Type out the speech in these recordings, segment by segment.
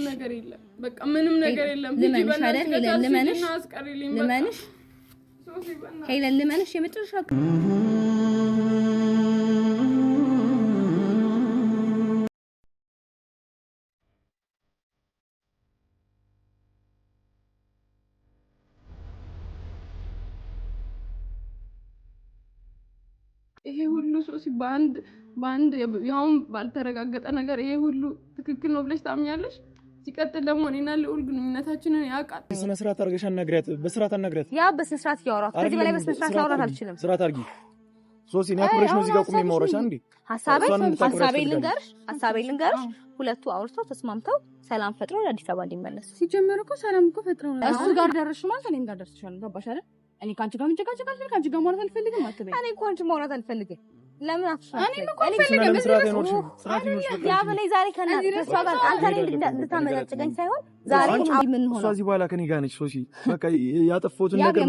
ነገር የለም በቃ ምንም ነገር የለም ልመንሽ አይደል ሄለን ልመንሽ ሄለን ልመንሽ የመጨረሻ ይሄ ሁሉ ሶሲ ባንድ ያውም ባልተረጋገጠ ነገር ይሄ ሁሉ ትክክል ነው ብለሽ ታምኛለሽ? ሲቀጥል ደግሞ እኔና ልዑል ግንኙነታችንን ያውቃል። በስነ ስርዓት አድርገሽ አናግሪያት፣ በስርዓት አናግሪያት። ያ በስነ ስርዓት ያወራት ከዚህ በላይ በስነ ስርዓት ያወራት አልችልም። ስርዓት አድርጊ ሶሲ። እኔ አክብረሽ ነው እዚህ ጋር ቁሜ ማውራሽ አንዴ። ሐሳቤ ልንገርሽ ሁለቱ አውርተው ተስማምተው ሰላም ፈጥረው ወደ አዲስ አበባ እንዲመለሱ። ሲጀመር እኮ ሰላም እኮ ፈጥረው ነው እሱ ጋር ደረስሽ ማለት እኔም ጋር ደርሰሻል። ገባሽ አይደል? እኔ ካንቺ ጋር ምንጨቃጨቃለሁ፣ ካንቺ ጋር ማውራት አልፈልግም አትበይ። እኔ እኮ አንቺ ማውራት አልፈልግም። ለምን አትሻለሽ? እኔ እኮ አልፈልግም። ስርዓት ይኖርሽ። ያ በላይ ዛሬ ከእሷ ጋር አንተ እንድታመጣጭቀኝ ሳይሆን ዛሬ ምን ሆነ? እሷ እዚህ በኋላ ከኔ ጋር ነች ሶሲ። በቃ ያጠፋሁትን ነገር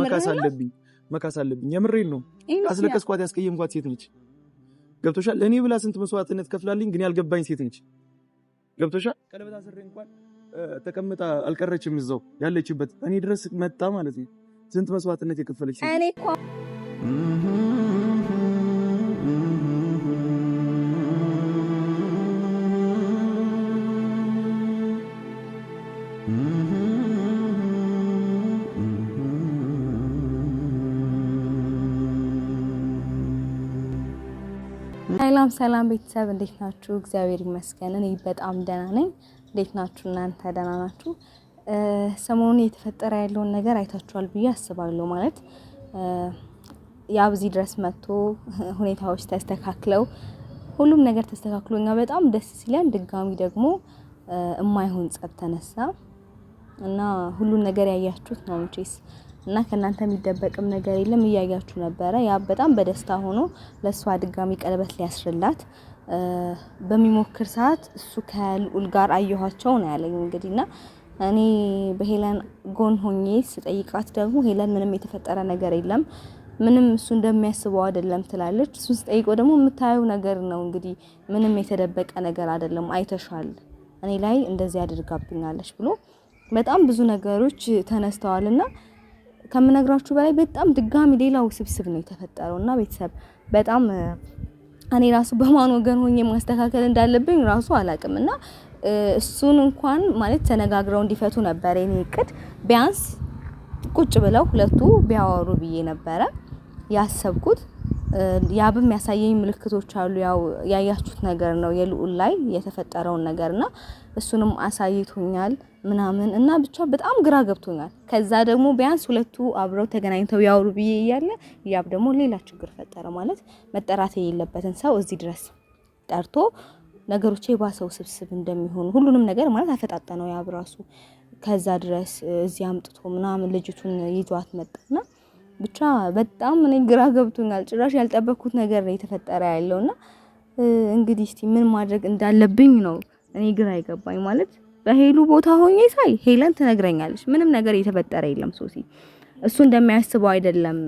መካስ አለብኝ። የምሬን ነው። አስለቀስኳት፣ ያስቀየምኳት ሴት ነች። ገብቶሻል? እኔ ብላ ስንት መስዋዕትነት ከፍላልኝ፣ ግን ያልገባኝ ሴት ነች። ገብቶሻል? ቀለበት አስሬ እንኳን ተቀምጣ አልቀረችም እዛው ያለችበት እኔ ድረስ መጣ ማለት ነው። ስንት መስዋዕትነት የከፈለች እኔ እኮ ሰላም ቤተሰብ እንዴት ናችሁ? እግዚአብሔር ይመስገን እኔ በጣም ደህና ነኝ። እንዴት ናችሁ እናንተ? ደህና ናችሁ? ሰሞኑን የተፈጠረ ያለውን ነገር አይታችኋል ብዬ አስባለሁ። ማለት ያው እዚህ ድረስ መጥቶ ሁኔታዎች ተስተካክለው ሁሉም ነገር ተስተካክሎኛ በጣም ደስ ሲለን፣ ድጋሚ ደግሞ የማይሆን ጸብ ተነሳ እና ሁሉን ነገር ያያችሁት ነው እንጂስ እና ከናንተ የሚደበቅም ነገር የለም፣ እያያችሁ ነበረ። ያ በጣም በደስታ ሆኖ ለሷ ድጋሚ ቀለበት ሊያስርላት በሚሞክር ሰዓት እሱ ከልዑል ጋር አየኋቸው ነው ያለኝ። እንግዲህና እኔ በሄለን ጎን ሆኜ ስጠይቃት ደግሞ ሄለን ምንም የተፈጠረ ነገር የለም፣ ምንም እሱ እንደሚያስበው አይደለም ትላለች። እሱ ስጠይቀው ደግሞ የምታየው ነገር ነው እንግዲህ ምንም የተደበቀ ነገር አይደለም፣ አይተሻል፣ እኔ ላይ እንደዚህ አድርጋብኛለች ብሎ በጣም ብዙ ነገሮች ተነስተዋልና ከምነግራችሁ በላይ በጣም ድጋሚ ሌላው ስብስብ ነው የተፈጠረውና ቤተሰብ በጣም እኔ ራሱ በማን ወገን ሆኜ ማስተካከል እንዳለብኝ ራሱ አላቅምና እሱን እንኳን ማለት ተነጋግረው እንዲፈቱ ነበር የኔ እቅድ። ቢያንስ ቁጭ ብለው ሁለቱ ቢያወሩ ብዬ ነበረ ያሰብኩት። ያብም ያሳየኝ ምልክቶች አሉ፣ ያው ያያችሁት ነገር ነው የልዑል ላይ የተፈጠረውን ነገርና እሱንም አሳይቶኛል ምናምን እና ብቻ በጣም ግራ ገብቶኛል። ከዛ ደግሞ ቢያንስ ሁለቱ አብረው ተገናኝተው ያወሩ ብዬ እያለ ያብ ደግሞ ሌላ ችግር ፈጠረ። ማለት መጠራት የሌለበትን ሰው እዚህ ድረስ ጠርቶ ነገሮች የባሰው ስብስብ እንደሚሆኑ ሁሉንም ነገር ማለት አፈጣጠነው ያብ ራሱ ከዛ ድረስ እዚህ አምጥቶ ምናምን ልጅቱን ይዟት መጣና ብቻ በጣም እኔ ግራ ገብቶኛል። ጭራሽ ያልጠበቅኩት ነገር ነው የተፈጠረ ያለውና እንግዲህ እስቲ ምን ማድረግ እንዳለብኝ ነው እኔ ግራ ይገባኝ። ማለት በሄሉ ቦታ ሆኜ ሳይ ሄለን ትነግረኛለች ምንም ነገር የተፈጠረ የለም ሶሲ፣ እሱ እንደሚያስበው አይደለም፣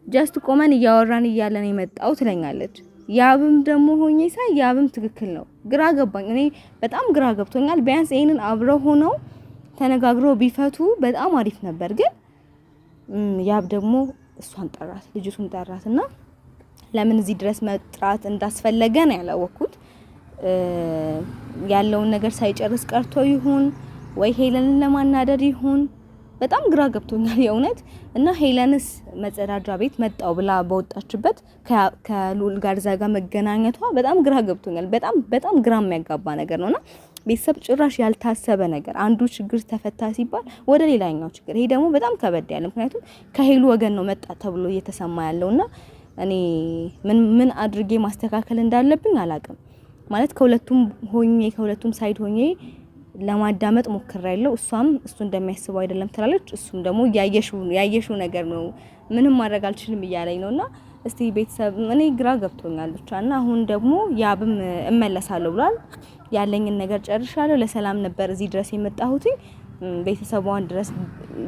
ጀስት ቆመን እያወራን እያለን የመጣው ትለኛለች። ያብም ደግሞ ሆኜ ሳይ ያብም ትክክል ነው። ግራ ገባኝ። እኔ በጣም ግራ ገብቶኛል። ቢያንስ ይሄንን አብረው ሆነው ተነጋግረው ቢፈቱ በጣም አሪፍ ነበር። ግን ያብ ደግሞ እሷን ጠራት፣ ልጅቱን ጠራትና ለምን እዚህ ድረስ መጥራት እንዳስፈለገ ነው ያላወኩት። ያለውን ነገር ሳይጨርስ ቀርቶ ይሁን ወይ ሄለንን ለማናደድ ይሁን በጣም ግራ ገብቶኛል የእውነት። እና ሄለንስ መጸዳጃ ቤት መጣው ብላ በወጣችበት ከልዑል ጋር ዛጋ መገናኘቷ በጣም ግራ ገብቶኛል። በጣም ግራ የሚያጋባ ነገር ነውና ቤተሰብ ጭራሽ ያልታሰበ ነገር አንዱ ችግር ተፈታ ሲባል ወደ ሌላኛው ችግር፣ ይሄ ደግሞ በጣም ከበድ ያለ ምክንያቱም ከሄሉ ወገን ነው መጣ ተብሎ እየተሰማ ያለውና እኔ ምን አድርጌ ማስተካከል እንዳለብኝ አላቅም። ማለት ከሁለቱም ሳይድ ሆኜ ለማዳመጥ ሞክሬያለሁ። እሷም እሱ እንደሚያስበው አይደለም ትላለች፣ እሱም ደግሞ ያየሽው ነገር ነው ምንም ማድረግ አልችልም እያለኝ ነውና እስቲ ቤተሰብ እኔ ግራ ገብቶኛል ብቻና አሁን ደግሞ ያብም እመለሳለሁ ብሏል። ያለኝን ነገር ጨርሻለሁ። ለሰላም ነበር እዚህ ድረስ የመጣሁት። ቤተሰቧን ድረስ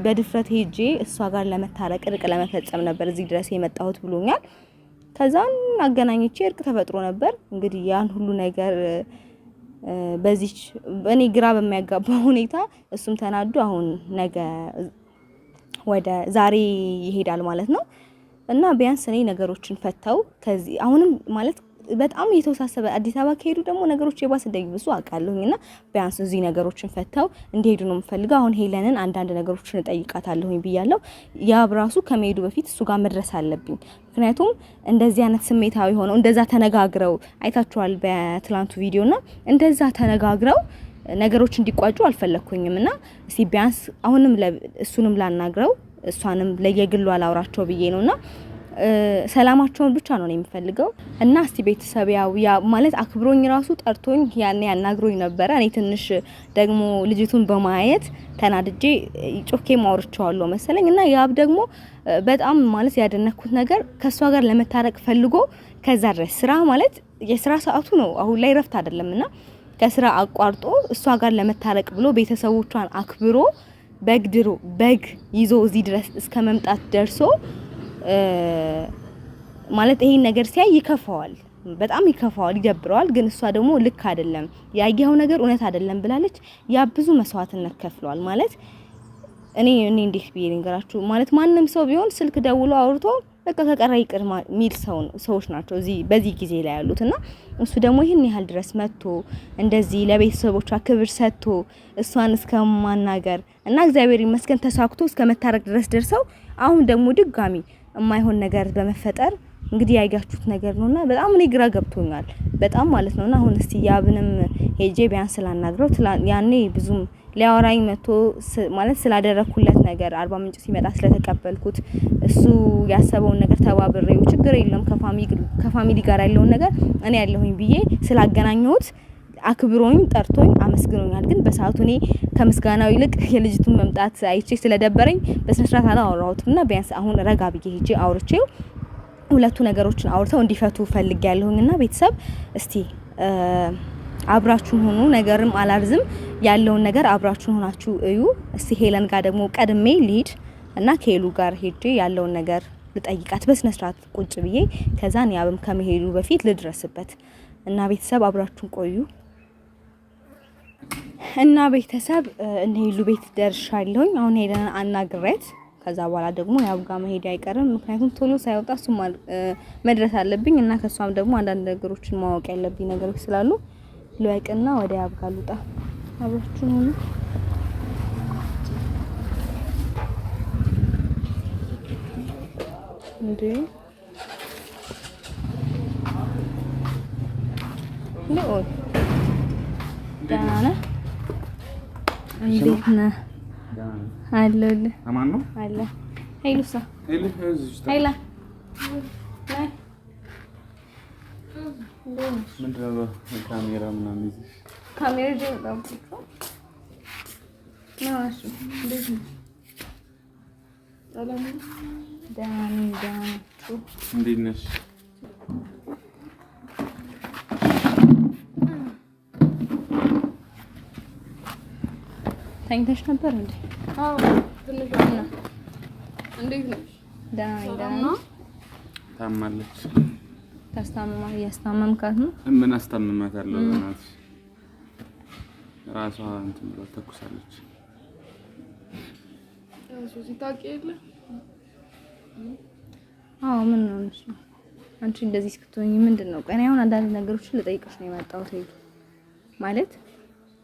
በድፍረት ሄጄ እሷ ጋር ለመታረቅ እርቅ ለመፈጸም ነበር እዚህ ድረስ የመጣሁት ብሎኛል። ከዛን አገናኝቼ እርቅ ተፈጥሮ ነበር። እንግዲህ ያን ሁሉ ነገር በዚህ እኔ ግራ በሚያጋባ ሁኔታ እሱም ተናዶ አሁን ነገ ወደ ዛሬ ይሄዳል ማለት ነው። እና ቢያንስ እኔ ነገሮችን ፈተው ከዚህ አሁንም ማለት በጣም የተወሳሰበ አዲስ አበባ ከሄዱ ደግሞ ነገሮች የባስ እንደሚብሱ አውቃለሁኝና ቢያንስ እዚህ ነገሮችን ፈተው እንዲሄዱ ነው የምፈልገው። አሁን ሄለንን አንዳንድ ነገሮችን እጠይቃታለሁኝ ብያለሁ። ያ ብራሱ ከመሄዱ በፊት እሱ ጋር መድረስ አለብኝ። ምክንያቱም እንደዚህ አይነት ስሜታዊ ሆነው እንደዛ ተነጋግረው አይታችኋል በትላንቱ ቪዲዮና እንደዛ ተነጋግረው ነገሮች እንዲቋጩ አልፈለኩኝምና እስቲ ቢያንስ አሁንም እሱንም ላናግረው እሷንም ለየግሉ አላውራቸው ብዬ ነውና ሰላማቸውን ብቻ ነው የምፈልገው። እና እስቲ ቤተሰብ ያው ማለት አክብሮኝ ራሱ ጠርቶኝ ያኔ ያናግሮኝ ነበር። እኔ ትንሽ ደግሞ ልጅቱን በማየት ተናድጄ ጮኬ ማውርቻለሁ መሰለኝ። እና ያብ ደግሞ በጣም ማለት ያደነኩት ነገር ከሷ ጋር ለመታረቅ ፈልጎ ከዛ ድረስ ስራ ማለት የስራ ሰዓቱ ነው አሁን ላይ ረፍት አይደለምና ከስራ አቋርጦ እሷ ጋር ለመታረቅ ብሎ ቤተሰቦቿን አክብሮ በግ ይዞ እዚህ ድረስ እስከ መምጣት ደርሶ ማለት ይሄን ነገር ሲያይ ይከፋዋል፣ በጣም ይከፋዋል፣ ይደብረዋል። ግን እሷ ደግሞ ልክ አይደለም ያየኸው ነገር እውነት አይደለም ብላለች። ያ ብዙ መስዋዕትነት ከፍሏል ማለት እኔ እንዴት ብዬ ልንገራችሁ ማለት ማንም ሰው ቢሆን ስልክ ደውሎ አውርቶ በቃ ከቀረ ይቅር ሚል ሰዎች ናቸው እዚህ በዚህ ጊዜ ላይ ያሉትና እሱ ደግሞ ይሄን ያህል ድረስ መጥቶ እንደዚህ ለቤተሰቦቿ ክብር ሰጥቶ እሷን እስከማናገር እና እግዚአብሔር ይመስገን ተሳክቶ እስከመታረቅ ድረስ ደርሰው አሁን ደግሞ ድጋሚ የማይሆን ነገር በመፈጠር እንግዲህ ያያችሁት ነገር ነውና በጣም እኔ ግራ ገብቶኛል በጣም ማለት ነውና አሁን እስቲ ያብንም ሄጄ ቢያንስ ስላናግረው ያኔ ብዙም ሊያወራኝ መጥቶ ማለት ስላደረኩለት ነገር አርባ ምንጭ ሲመጣ ስለተቀበልኩት እሱ ያሰበውን ነገር ተባብሬው ችግር የለም ከፋሚሊ ጋር ያለውን ነገር እኔ ያለሁኝ ብዬ ስላገናኘሁት አክብሮኝ ጠርቶኝ አመስግኖኛል። ግን በሰዓቱ እኔ ከምስጋናው ይልቅ የልጅቱን መምጣት አይቼ ስለደበረኝ በስነ ስርዓት አላወራሁትምና ቢያንስ አሁን ረጋ ብዬ ሄጄ አውርቼው ሁለቱ ነገሮችን አውርተው እንዲፈቱ ፈልጊያለሁኝና ቤተሰብ እስቲ አብራችሁን ሆኑ። ነገርም አላርዝም ያለውን ነገር አብራችሁን ሆናችሁ እዩ። እስቲ ሄለን ጋር ደግሞ ቀድሜ ልሂድ እና ከሄሉ ጋር ሄጄ ያለውን ነገር ልጠይቃት በስነ ስርዓት ቁጭ ብዬ ከዛን ያብም ከመሄዱ በፊት ልድረስበት እና ቤተሰብ አብራችሁን ቆዩ። እና ቤተሰብ እነ ሄሉ ቤት ደርሻለሁኝ። አሁን ሄለን አናግሬት ከዛ በኋላ ደግሞ ያብ ጋር መሄድ አይቀርም። ምክንያቱም ቶሎ ሳይወጣ እሱ መድረስ አለብኝ እና ከሷም ደግሞ አንዳንድ ነገሮችን ማወቅ ያለብኝ ነገሮች ስላሉ ልወቅና ወደ ያብ ጋር ልውጣ። አብራችሁን ሆኑ። እንዴ ነው ደህና ነህ? እንዴት ነህ? አለሁልህ። አማን ነው አለ ሄሉሳ ሄላ ናይ ምንድን ነው ካሜራ ምናምን ይዘሽ ካሜራ ይዘሽ ጠብቁ ነው እሱ እንዴት ነው? ሰላም ደህና ነኝ። ደህና ናችሁ? እንዴት ነሽ? ተኝተሽ ነበር እንዴ? አዎ ትንሽ ነው። እንዴት ነሽ? ደህና ነኝ። ደህና ነኝ። ታማለች። ያስታመምካት ነው? ምን አስታመማታለሁ? እናት ራሷ እንትን ብላ ተኩሳለች። እሱ ሲታቂ የለ። አዎ ምን ነው እሱ? አንቺ እንደዚህ እስክትሆኚ ምንድነው? ቀን አሁን አንዳንድ ነገሮችን ልጠይቅሽ ነው የመጣሁት ማለት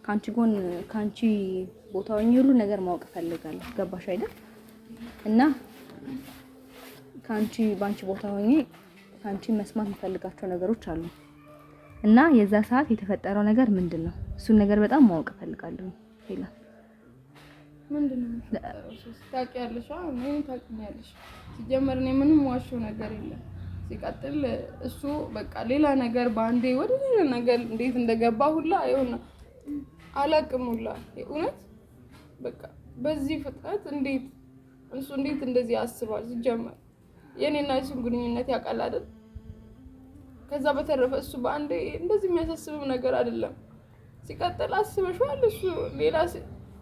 ካንቺ ቦታ ሆኜ ሁሉ ነገር ማወቅ ፈልጋለሁ። ገባሽ አይደል? እና ባንቺ ቦታ ሆኜ ካንቺ መስማት የምፈልጋቸው ነገሮች አሉ እና የዛ ሰዓት የተፈጠረው ነገር ምንድነው? እሱን ነገር በጣም ማወቅ ፈልጋለሁ። ሄላ ምንድነው? ታውቂያለሽ? ምን ታውቂያለሽ? ሲጀመር እኔ ምንም ዋሽው ነገር የለም። ሲቀጥል እሱ በቃ ሌላ ነገር ባንዴ ወደ ሌላ ነገር እንዴት እንደገባ ሁላ አይሆንም አላቅም ሁላ እውነት በቃ በዚህ ፍጥነት እንዴት እንደዚህ ያስባል? ሲጀመር የኔና እሱን ግንኙነት ያውቃል አይደል? ከዛ በተረፈ እሱ በአንዴ እንደዚህ የሚያሳስብም ነገር አይደለም። ሲቀጥል አስበሽዋል? እሱ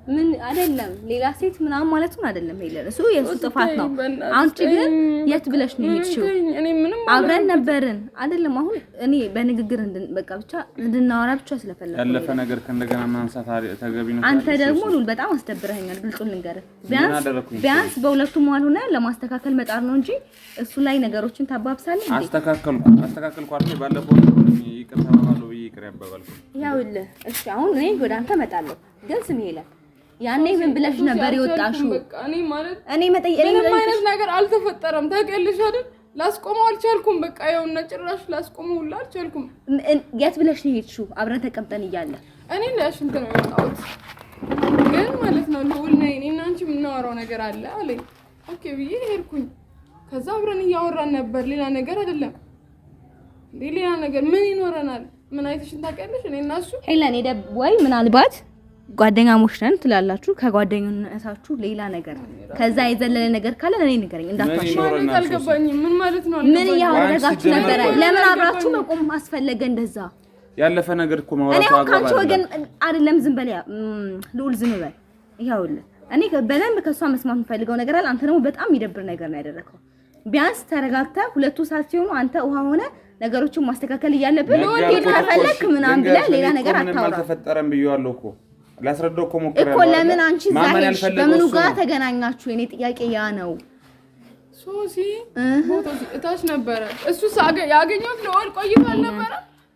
ምን አይደለም ሌላ ሴት ምናምን ማለቱን አይደለም ሄለን እሱ የሱ ጥፋት ነው። አንቺ ግን የት ብለሽ ነው የሄድሽው? አብረን ነበርን አይደለም። አሁን እኔ በንግግር በቃ ብቻ እንድናወራ ብቻ ስለፈለኩ ያለፈ ነገር ከእንደገና ማንሳት ተገቢ ነው። አንተ ደግሞ ሉል በጣም አስደብረኸኛል። ግልጹን ልንገርህ ቢያንስ በሁለቱም መሀል ሆነ ለማስተካከል መጣር ነው እንጂ እሱ ላይ ነገሮችን ታባብሳለህ እንዴ? አስተካከልኩ አይደል? ባለፈው ይቅር ተባባለው ብዬ ይቅር ያባባልኩ ያውልህ። እሺ አሁን እኔ ወደ አንተ እመጣለሁ ግን ስም ሄለን ያኔ ምን ብለሽ ነበር የወጣሽው? እኔ ማለት እኔ ምንም አይነት ነገር አልተፈጠረም። ታውቂያለሽ አይደል? ላስቆመው አልቻልኩም። በቃ ይኸውና ጭራሽ ላስቆመው ሁላ አልቻልኩም። የት ብለሽ ነው የሄድሽው? አብረን ተቀምጠን እያለ እኔ ለሽንት ነው የወጣሁት። ግን ማለት ነው ልውል ነኝ እኔና አንቺ የምናወራው ነገር አለ አለኝ። ኦኬ ብዬ ሄድኩኝ። ከዛ አብረን እያወራን ነበር። ሌላ ነገር አይደለም። ሌላ ነገር ምን ይኖረናል? ምን አይተሽን ታውቂያለሽ? እኔና እሱ ሄለን ወይ ምናልባት ጓደኛሞች ነን ትላላችሁ። ከጓደኝነታችሁ ሌላ ነገር ከዛ የዘለለ ነገር ካለ እኔ ንገረኝ። እንዳታሽ ማለት አልገባኝም። ምን ማለት ነው? ምን ያወራችሁ ነበር? ለምን አብራችሁ መቆም አስፈለገ? እንደዛ ያለፈ ነገር እኮ ማውራቱ አግባብ ካንቺ ወገን አይደለም። ዝም በል ልዑል፣ ዝም በል። ይኸውልህ እኔ በደንብ ከሷ መስማት የምፈልገው ነገር አለ። አንተ ደግሞ በጣም የሚደብር ነገር ነው ያደረከው። ቢያንስ ተረጋግተህ ሁለቱ ሰዓት ሲሆኑ አንተ ውሃ ሆነ ነገሮችን ማስተካከል እያለብህ ለወዴት ከፈለክ ምናምን ብለህ ሌላ ነገር አታውራ። አልተፈጠረም ብያለሁ እኮ ላስረዳው እኮ ሞክሬያለሁ እኮ። ለምን አንቺ ዛሬ በምኑ ጋር ተገናኛችሁ? የኔ ጥያቄ ያ ነው። ሶሲ ፎቶሲ እታች ነበረ። እሱ ያገኘሁት ለወል ቆይቷል ነበረ።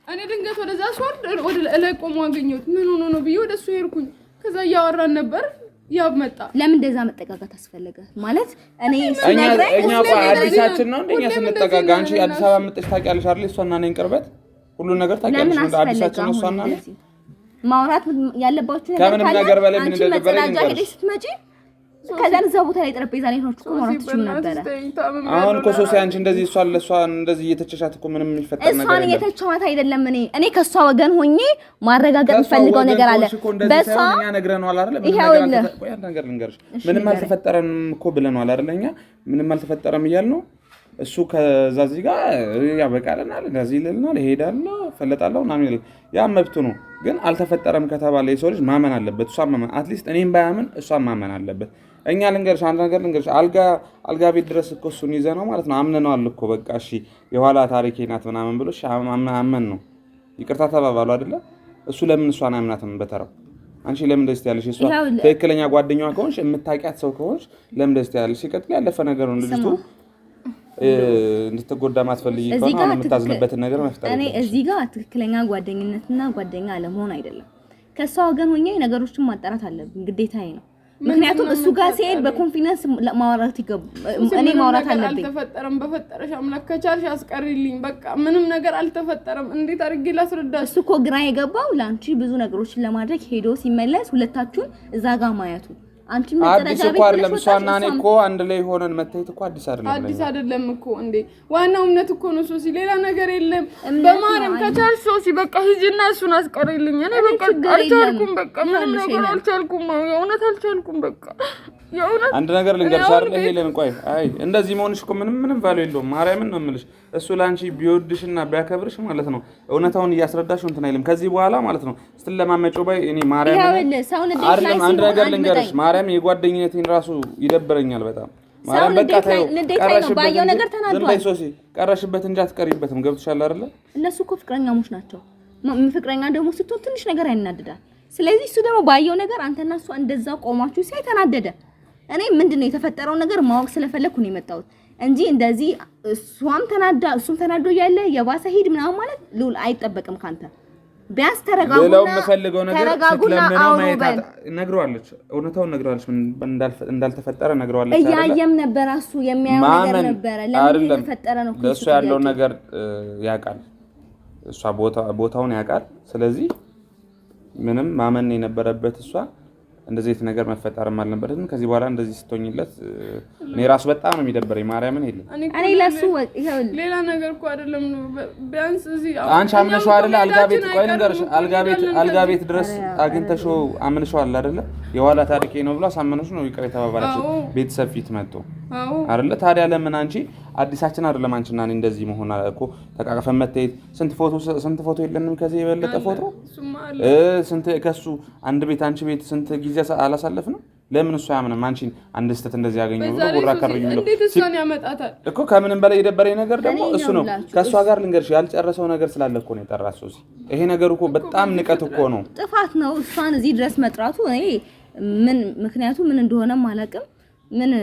እኔ ድንገት ወደዛ ስወርድ ወደ ላይ ቆሞ አገኘሁት። ምን ሆኖ ነው ብዬ ወደሱ ሄድኩኝ። ከዛ እያወራን ነበር። ያብ መጣ። ለምን እንደዛ መጠጋጋት አስፈለገ? ማለት እኔ እኛ አዲሳችን ነው እንደኛ ስንጠጋጋ። አንቺ አዲስ አበባ መጥተሽ ታውቂያለሽ አይደል? እሷና እኔን ቅርበት ሁሉ ነገር ታውቂያለሽ። አዲሳችን ነው እሷና እኔ ማውራት ያለባችሁ ነገር ካለ አንቺ መጸዳጃ ሄደሽ ስትመጪ ከዛን እዛው ቦታ ላይ ጠረጴዛ ላይ ሆነች እኮ ማውራት ትችሉ ነበር። አሁን እኮ ሶሲ አንቺ እንደዚህ እሷን እንደዚህ እየተቸሻት እኮ ምንም የሚፈጠር ነገር እሷን እየተቸዋት አይደለም። እኔ ከሷ ወገን ሆኜ ማረጋገጥ ፈልገው ነገር አለ። በሷ እኛ ነግረናል አይደል? ምንም ነገር ልንገርሽ፣ ምንም አልተፈጠረም እኮ ብለናል አይደል? እኛ ምንም አልተፈጠረም እያልን ነው። እሱ ከዛ እዚህ ጋር ያበቃልናል፣ እንደዚህ ይልልናል፣ እሄዳለሁ፣ ፈለጣለሁ ምናምን ይላል። ያ መብቱ ነው። ግን አልተፈጠረም ከተባለ የሰው ልጅ ማመን አለበት። እሷ ማመን አትሊስት እኔም ባያምን እሷ ማመን አለበት። እኛ ልንገርሽ አንድ ነገር ልንገርሽ፣ አልጋ ቤት ድረስ እኮ እሱን ይዘ ነው ማለት ነው። አምነነዋል እኮ በቃ እሺ የኋላ ታሪኬ ናት ምናምን ብሎ አመን ነው። ይቅርታ ተባባሉ አይደለ? እሱ ለምን እሷን አያምናትም በተራው? አንቺ ለምን እንደዚህ ትያለሽ? እሷ ትክክለኛ ጓደኛዋ ከሆንሽ የምታውቂያት ሰው ከሆንሽ ለምን እንደዚህ ትያለሽ? ሲቀጥል ያለፈ ነገር ነው። ልጅቱ እንድትጎዳ ማትፈልጊ ከሆነ የምታዝንበትን ነገር መፍጠር። እኔ እዚህ ጋር ትክክለኛ ጓደኝነትና ጓደኛ አለመሆን አይደለም። ከሷ ወገን ሆኜ ነገሮችን ማጣራት አለብኝ፣ ግዴታዬ ነው። ምክንያቱም እሱ ጋር ሲሄድ በኮንፊደንስ ማውራት እኔ ማውራት አለብኝ። አልተፈጠረም። በፈጠረሽ አምላክ ከቻልሽ አስቀሪልኝ። በቃ ምንም ነገር አልተፈጠረም። እንዴት አድርጌ ላስረዳሽ? እሱ እኮ ግራ የገባው ላንቺ ብዙ ነገሮችን ለማድረግ ሄዶ ሲመለስ ሁለታችሁን እዛ ጋር ማየቱ አንቺ አዲስ እኮ አይደለም። እሷና እኔ እኮ አንድ ላይ ሆነን መታየት እኮ አዲስ አይደለም እኮ እንዴ። ዋናው እምነት እኮ ነው ሶሲ፣ ሌላ ነገር የለም። በማርያም ከቻልሽ ሶሲ በቃ ሂጂና እሱን አስቀሪልኝ። እኔ በቃ አልቻልኩም። በቃ ምንም ነገር አልቻልኩም። የእውነት አልቻልኩም። በቃ የእውነት አንድ ነገር ልንገርሽ አይደል? ሄለን ቆይ፣ አይ እንደዚህ መሆንሽ እኮ ምንም ቫልዩ የለውም። ማርያምን ነው የምልሽ። እሱ ላንቺ ቢወድሽና ቢያከብርሽ ማለት ነው እውነታውን እያስረዳሽው እንትን አይልም። ከዚህ በኋላ ማለት ነው ስትለማመጪው ባይ እኔ ማርያምን አይደለም። አንድ ነገር ልንገርሽ፣ ማርያም የጓደኝነቴን ራሱ ይደብረኛል በጣም። ማርያም በቃ ታዩ ባየው ነገር ተናዷል። ዝም በይ ሶሲ፣ ቀረሽበት እንጂ አትቀሪበትም። ገብቶሻል አይደለ? እነሱ እኮ ፍቅረኛሞች ናቸው። ፍቅረኛ ደግሞ ስትሆን ትንሽ ነገር ያናድዳል። ስለዚህ እሱ ደግሞ ባየው ነገር አንተና እሷ እንደዛ ቆማችሁ ሲያይ ተናደደ። እኔ ምንድነው የተፈጠረው ነገር ማወቅ ስለፈለኩ ነው የመጣሁት እንጂ እንደዚህ እሱም ተናዶ ያለ የባሰ ሂድ ምናምን ማለት ልዑል አይጠበቅም ካንተ። ቢያንስ ተረጋጉና ሌላው የምፈልገው ነገር ስለምነው ማየት ነግሯለች። እውነታውን ነግሯለች። እንዳልተፈጠረ ነግሯለች። እያየም ነበር እሱ የሚያየው ነገር ነበር። ለምን የተፈጠረ ነው ለሱ ያለው ነገር ያውቃል። እሷ ቦታውን ያውቃል። ስለዚህ ምንም ማመን የነበረበት እሷ እንደዚህ አይነት ነገር መፈጠርም አልነበረም። ከዚህ በኋላ እንደዚህ ስትሆኝለት እኔ ራሱ በጣም ነው የሚደበረኝ። ማርያምን ሄለ እኔ ለሱ ሌላ ነገር እኮ አይደለም ነው። ቢያንስ እዚህ አንቺ አምነሽው አይደለ? አልጋ ቤት ቆይ ንገርሽ፣ አልጋ ቤት ድረስ አግኝተሽው አምነሽው አይደለ? የኋላ ታሪኬ ነው ብሎ አሳመነሽ ነው ይቅር የተባባላችሁ ቤተሰብ ፊት መጥቶ አይደለ? ታዲያ ለምን አንቺ አዲሳችን አይደለም አንቺና እኔ እንደዚህ መሆን እኮ ተቃቀፈን መተየት ስንት ፎቶ የለንም ከዚህ የበለጠ ፎቶ ስንት ከሱ አንድ ቤት አንቺ ቤት ስንት ጊዜ አላሳለፍንም ለምን እሱ ያምንም አንቺን አንድ ስተት እንደዚህ ያገኘው ብሎ ጉራ ከርኝ ነው እንዴት እሷን ያመጣታል እኮ ከምንም በላይ የደበረኝ ነገር ደግሞ እሱ ነው ከሷ ጋር ልንገርሽ ያልጨረሰው ነገር ስላለ እኮ ነው የጠራት ሶሲ ይሄ ነገር እኮ በጣም ንቀት እኮ ነው ጥፋት ነው እሷን እዚህ ድረስ መጥራቱ እኔ ምን ምክንያቱ ምን እንደሆነም አላውቅም ምን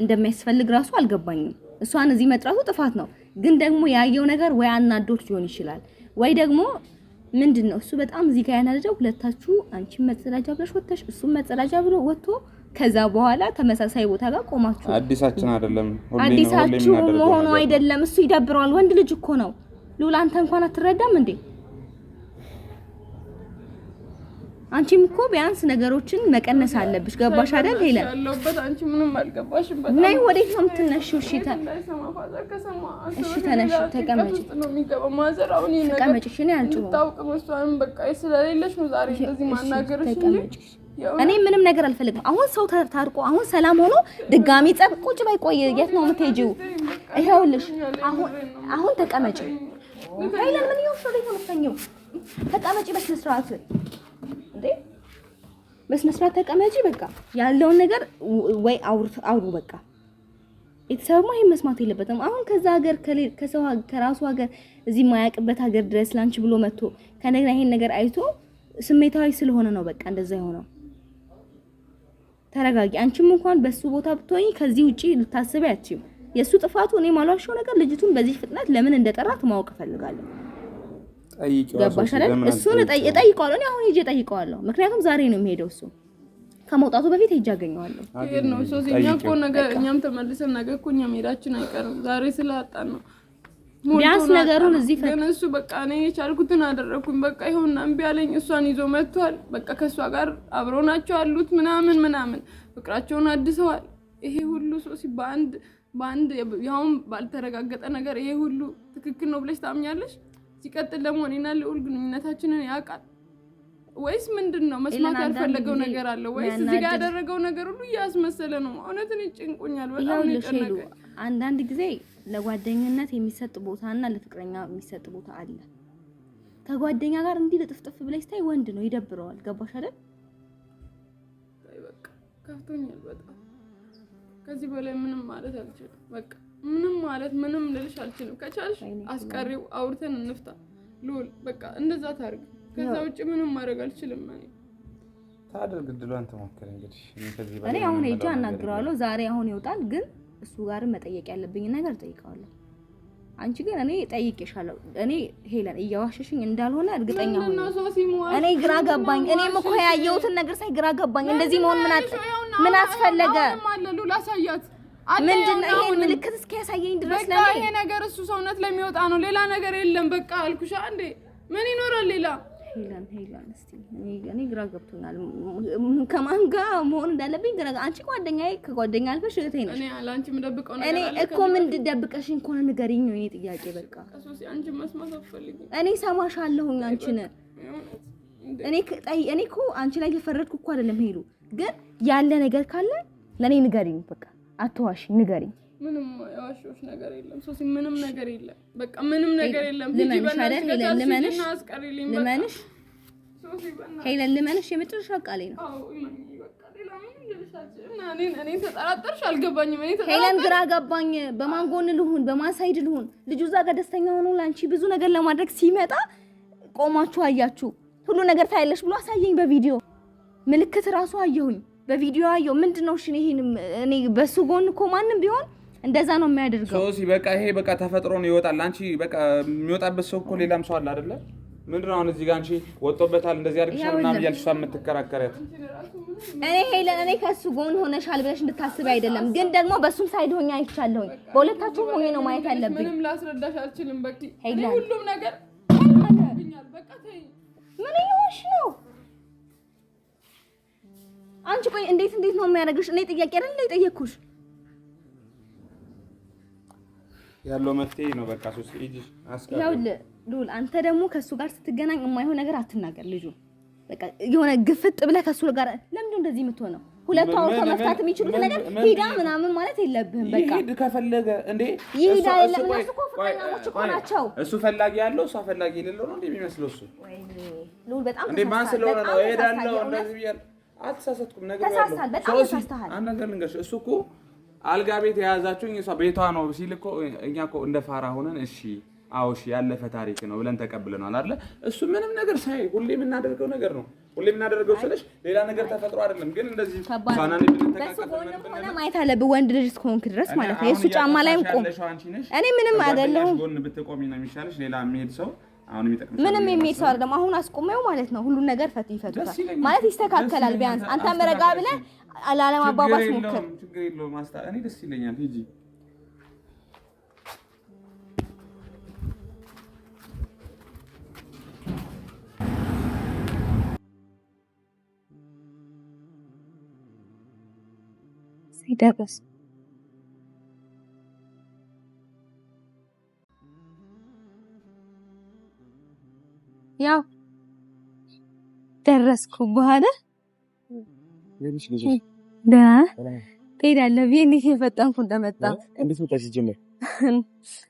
እንደሚያስፈልግ ራሱ አልገባኝም እሷን እዚህ መጥራቱ ጥፋት ነው ግን ደግሞ ያየው ነገር ወይ አናዶት ሊሆን ይችላል ወይ ደግሞ ምንድነው እሱ በጣም እዚህ ጋር ያናደደው ሁለታችሁ አንቺ መጸዳጃ ብለሽ ወጥተሽ እሱ መጸዳጃ ብሎ ወጥቶ ከዛ በኋላ ተመሳሳይ ቦታ ጋር ቆማችሁ አዲሳችን አይደለም አዲሳችሁ መሆኑ አይደለም እሱ ይደብረዋል ወንድ ልጅ እኮ ነው ሉላ አንተ እንኳን አትረዳም እንዴ አንቺም እኮ ቢያንስ ነገሮችን መቀነስ አለብሽ ገባሽ አይደል ሄለን ያለውበት አንቺ ምንም አልገባሽም ነይ ወዴት ነው የምትነሺው እሺ ተነሽ ተቀመጪ ተቀመጪ እሺ ነይ አንቺ ታውቅ መስዋዕን በቃ ስለሌለሽ ነው ዛሬ እንደዚህ ማናገርሽ እኔ ምንም ነገር አልፈልግም አሁን ሰው ታርቆ አሁን ሰላም ሆኖ ድጋሚ ጸብ ቁጭ ባይ ቆይ የት ነው የምትሄጂው ይሄውልሽ አሁን ተቀመጪ ሄለን ምን ይወስደው ነው የምትተኛው ተቀመጪ በስነ ስርዓት በስነ ስርዓት ተቀመጪ በቃ ያለውን ነገር ወይ አውሩ በቃ የተሰማ ይሄን መስማት የለበትም አሁን ከዛ ሀገር ከሰው ከራሱ ሀገር እዚህ ማያቅበት ሀገር ድረስ ላንቺ ብሎ መጥቶ ከነገና ይሄን ነገር አይቶ ስሜታዊ ስለሆነ ነው በቃ እንደዛ ይሆናል ተረጋጊ አንቺም እንኳን በሱ ቦታ ብትሆኚ ከዚህ ውጪ ልታስቢ አትችይም የሱ ጥፋቱ እኔ ማሏሽው ነገር ልጅቱን በዚህ ፍጥነት ለምን እንደጠራት ማወቅ ፈልጋለሁ ገባሻለኝ እሱን እጠይቀዋለሁ እኔ አሁን ሄጄ እጠይቀዋለሁ ምክንያቱም ዛሬ ነው የሚሄደው እሱ ከመውጣቱ በፊት ሄጄ አገኘዋለሁ ይሄን ነው ሶሲኛ እኮ ነገር እኛም ተመልሰን ነገ እኮ እኛም ሄዳችን አይቀርም ዛሬ ስላጣን ነው ቢያንስ ነገሩን እዚህ ፈነሱ በቃ እኔ የቻልኩትን አደረኩኝ በቃ ይሁን እምቢ አለኝ እሷን ይዞ መጥቷል በቃ ከሷ ጋር አብረው ናቸው አሉት ምናምን ፍቅራቸውን አድሰዋል ይሄ ሁሉ ሶሲ በአንድ ያውም ባልተረጋገጠ ነገር ይሄ ሁሉ ትክክል ነው ብለሽ ታምኛለሽ ሲቀጥል ደግሞ እኔና ልዑል ግንኙነታችንን ያውቃል ወይስ ምንድነው መስማት ያልፈለገው ነገር አለ ወይስ እዚህ ጋር ያደረገው ነገር ሁሉ ያስመሰለ ነው እውነትን ይጭንቁኛል በጣም ይጨነቀ አንዳንድ ጊዜ ለጓደኝነት የሚሰጥ ቦታና ለፍቅረኛ የሚሰጥ ቦታ አለ ከጓደኛ ጋር እንዲህ ለጥፍጥፍ ብለሽ ታይ ወንድ ነው ይደብረዋል ገባሽ አይደል በቃ ከፍቶኛል በጣም ከዚህ በላይ ምንም ማለት አልችልም በቃ ምንም ልልሽ አልችልም ከቻልሽ አስቀሪው አውርተን እንፍታ ሉል በቃ እንደዛ ታርግ ከዛ ውጪ ምንም ማድረግ አልችልም እኔ ታደርግ ድሏን ተሞክረ እንግዲህ እኔ አሁን ሄጄ አናግረዋለሁ ዛሬ አሁን ይወጣል ግን እሱ ጋር መጠየቅ ያለብኝ ነገር ጠይቀዋለሁ አንቺ ግን እኔ ጠይቄሻለሁ እኔ ሄለን እያዋሸሽኝ እንዳልሆነ እርግጠኛ ሆኜ እኔ ግራ ገባኝ እኔም እኮ ያየሁትን ነገር ሳይ ግራ ገባኝ እንደዚህ መሆን ምን አስፈለገ ሉል አሳያት ምንድነው ይሄ ምልክት እስኪያሳየኝ ድረስ ለኔ ይሄ ነገር እሱ ሰውነት ለሚወጣ ነው ሌላ ነገር የለም በቃ አልኩሽ አንዴ ምን ይኖራል ሌላ ሄለን እስቲ እኔ ግራ ገብቶኛል ከማን ጋር መሆን እንዳለብኝ ግራ አንቺ ጓደኛዬ ከጓደኛ አልፈሽ እህቴ ነሽ እኔ አላንቺ ምደብቀው ነገር እኔ እኮ ምን ደብቀሽኝ እንኳን ንገሪኝ ነው የኔ ጥያቄ በቃ እሱስ አንቺ መስማት አትፈልጊም እኔ ሰማሻለሁኝ አንቺን እኔ እኮ አንቺ ላይ የፈረድኩ እኮ አይደለም ሄሉ ግን ያለ ነገር ካለ ለኔ ንገሪኝ በቃ አትዋሽ ንገሪኝ ምንም ያዋሽሽ ነገር የለም ሶሲ ምንም ነገር የለም በቃ ምንም ነገር የለም ልመንሽ አይደል ሄለን ልመንሽ ሶሲ ሄለን ልመንሽ የመጨረሻ ቃሌ ነው አዎ በቃ ሌላ ምንም ልልሻለሁ እኔ ተጠራጠርሽ አልገባኝም ሄለን ግራ ገባኝ በማን ጎን ልሁን በማን ሳይድ ልሁን ልጁ እዛ ጋር ደስተኛ ሆኖ ላንቺ ብዙ ነገር ለማድረግ ሲመጣ ቆማችሁ አያችሁ ሁሉ ነገር ታይለሽ ብሎ አሳየኝ በቪዲዮ ምልክት ራሱ አየሁኝ በቪዲዮ አየሁ ምንድነው እሺ እኔ በሱ ጎን እኮ ማንንም ቢሆን እንደዛ ነው የሚያደርገው ሶሲ በቃ ይሄ በቃ ተፈጥሮ ነው ይወጣል አንቺ በቃ የሚወጣበት ሰው እኮ ሌላም ሰው አለ አይደለ ምንድነው አሁን እዚህ ጋር አንቺ ወጥቶበታል እንደዚህ አድርግሻልና ያልሽ የምትከራከሪያት እኔ ከሱ ጎን ሆነሻል ብለሽ እንድታስቢ አይደለም ግን ደግሞ በሱም ሳይድ ሆኛ አይቻለሁኝ በሁለታችሁም ሆኜ ነው ማየት ያለብኝ ምንም ላስረዳሽ አልችልም በቃ ሁሉም ነገር በቃ ተይ ምን ይሆንሽ ነው አንቺ ቆይ እንዴት ነው የሚያደርግሽ እኔ ጥያቄ አይደል የጠየቅኩሽ ያለው መፍትሄ ነው በቃ ሶሲ እጂ አስቀር ያው ሉል አንተ ደግሞ ከሱ ጋር ስትገናኝ የማይሆን ነገር አትናገር ልጁ በቃ የሆነ ግፍጥ ብለህ ከሱ ጋር ለምን እንደዚህ የምትሆነው ሁለቱ አውርተው መፍታት የሚችሉት ነገር ሂዳ ምናምን ማለት የለብህም። በቃ ይሄድ ከፈለገ እንዴ ይሄድ አይደለም እነሱ እኮ ፍቅረኛሞች እኮ ናቸው። እሱ ፈላጊ ያለው እሷ ፈላጊ የሌለው ነው እንዴ የሚመስለው እሱ? ወይኔ ሉል በጣም እንዴ ማን ስለሆነ ነው እሄዳለሁ እንደዚህ ቢያል አትሳሳትኩም ነገር ያለው ተሳሳል። በጣም ተሳስተሃል። አንድ ነገር ልንገርሽ፣ እሱ እኮ አልጋ ቤት የያዛችሁኝ እሷ ቤቷ ነው ሲል እኮ እኛ እኮ እንደ ፋራ ሆነን እሺ አዎ እሺ ያለፈ ታሪክ ነው ብለን ተቀብለናል አይደል? እሱ ምንም ነገር ሳይ ሁሌ የምናደርገው ነገር ነው። ሁሌ የምናደርገው ስለሽ ሌላ ነገር ተፈጥሮ አይደለም። ግን እንደዚህ ፋናን ሆነ ማየት አለብህ ወንድ ልጅ እስከሆንክ ድረስ ማለት ነው። የእሱ ጫማ ላይም ቆም። እኔ ምንም አይደለሁም። ጎን ብትቆሚ ነው የሚሻልሽ። ሌላ የሚሄድ ሰው አሁን የሚጠቅም ምንም የሚሄድ ሰው አይደለም። አሁን አስቆመው ማለት ነው። ሁሉን ነገር ይፈታል ማለት ይስተካከላል። ቢያንስ አንተ መረጋ ብለህ አላለም አባባስ ሞክር። ችግር የለውም ማስታ እኔ ደስ ይለኛል። ሂጂ ሲደርስ ያው ደረስኩ በኋላ ደህና ትሄዳለህ ብዬ እንዴት የፈጠንኩ እንደመጣ እንዴት መጣሽ? ጀመር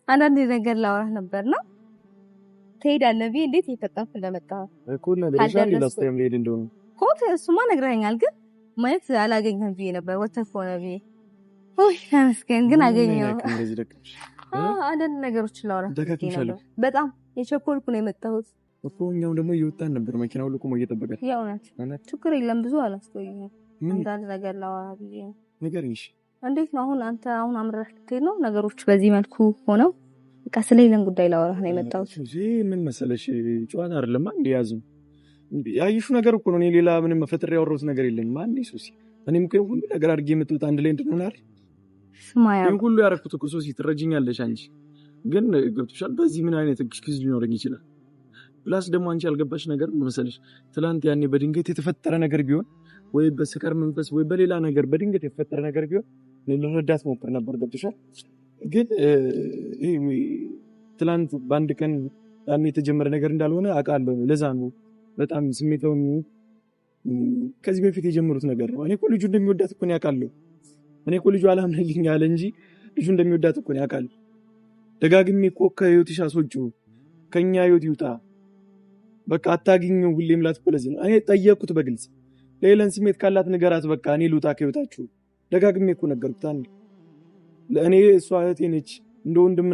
አንዳንድ ነገር ላወራህ ነበር ነው ትሄዳለህ ብዬ እንዴት የፈጠንኩ እንደመጣ እኮ ነው ለሻሊ ላስታይም ልሄድ እንደሆነ ኮት እሱማ ነግረኸኛል ግን ማለት አላገኘህም ብዬ ነበር። ወተት ሆነ ብዬ ኦይ ተመስገን ግን አገኘሁ። እንደዚህ ደቅሽ አንዳንድ ነገሮችን ላወራህ በጣም የቸኮልኩ ነው የመጣሁት እኮ እኛው ደግሞ እየወጣን ነበር። መኪናው ሁሉ ቆሞ እየጠበቀ የእውነት ችግር የለም ብዙ አላስቆየኝም። አንዳንድ ነገር ላወራህ ብዬ ነው። ንገሪኝ። እንዴት ነው አሁን አንተ አምረህ ልትሄድ ነው? ነገሮች በዚህ መልኩ ሆነው በቃ ስለሌለን ጉዳይ ላወራህ ነው የመጣሁት። ምን መሰለሽ ጨዋታ አይደለም እንዴ ያዝም ያይሹ ነገር እኮ ነው። እኔ ሌላ ምንም መፈጠር ያወራሁት ነገር የለኝም። ማን ነው ሶሲ? እኔም እኮ ሁሉ ነገር አድርጌ የምትውጣ አንድ ላይ እንድንሆን አይደል? ስማያ ይሄን ሁሉ ያረኩት እኮ ሶሲ ትረጅኛለሽ አንቺ። ግን ገብቶሻል። በዚህ ምን አይነት ኤክስኪውዝ ሊኖረኝ ይችላል? ፕላስ ደግሞ አንቺ ያልገባሽ ነገር መሰለሽ ትላንት ያኔ በድንገት የተፈጠረ ነገር ቢሆን ወይ በስካር መንፈስ ወይ በሌላ ነገር በድንገት የተፈጠረ ነገር ቢሆን ለረዳት ሞክር ነበር። ገብቶሻል። ግን ይሄ ትላንት በአንድ ቀን ያኔ የተጀመረ ነገር እንዳልሆነ አውቃለሁ። ለዛ ነው በጣም ስሜታው ከዚህ በፊት የጀመሩት ነገር ነው። እኔ እኮ ልጁ እንደሚወዳት እኮ ነው ያውቃለሁ። እኔ እኮ ልጁ አላምነልኝ ያለ እንጂ ልጁ እንደሚወዳት እኮ ነው ያውቃለሁ። ደጋግሜ እኮ ከህይወትሽ አስወጪው፣ ከኛ ህይወት ይውጣ፣ በቃ አታግኙ ሁሌም ላት ፖለዚ ነው። እኔ ጠየቅኩት በግልጽ ሌላን ስሜት ካላት ንገራት፣ በቃ እኔ ልውጣ ከህይወታችሁ። ደጋግሜ እኮ ነገርኩት። አንዴ ለእኔ እሷ እህቴ ነች፣ እንደ ወንድም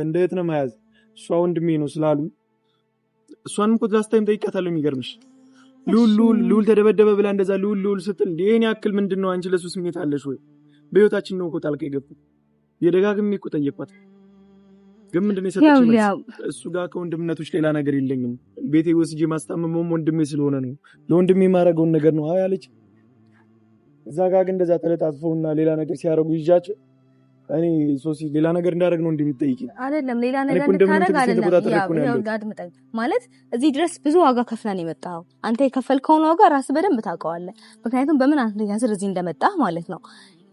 እንደ እህት ነው መያዝ፣ እሷ ወንድሜ ነው ስላሉ እሷንም እኮ ላስታይም ጠይቃታለሁ። የሚገርምሽ ልውል ተደበደበ ብላ እንደዛ ልውል ስትል ይሄን ያክል ምንድነው አንቺ ለሱ ስሜት አለሽ ወይ? በህይወታችን ነው እኮ ጣልቃ የገቡ። የደጋግሜ እኮ ጠየቅኳት። ግን ምንድነው የሰጠችኝ? እሱ ጋር ከወንድምነቶች ሌላ ነገር የለኝም። ቤቴ ወስጄ ማስታመመውም ወንድሜ ስለሆነ ነው። ለወንድሜ የማደርገውን ነገር ነው ያለች። እዛ ጋር ግን እንደዛ ተለጣጥፈውና ሌላ ነገር ሲያደርጉ ይዣቸው እኔ ሶሲ ሌላ ነገር እንዳደረግ ነው እንደሚጠይቂኝ አይደለም። ሌላ ነገር እንድታደርግ አይደለም። ያው አድምጠኝ ማለት እዚህ ድረስ ብዙ ዋጋ ከፍለን የመጣው አንተ የከፈልከውን ዋጋ ራስህ በደንብ ታውቀዋለህ። ምክንያቱም በምን አንተ ያስር እዚህ እንደመጣህ ማለት ነው።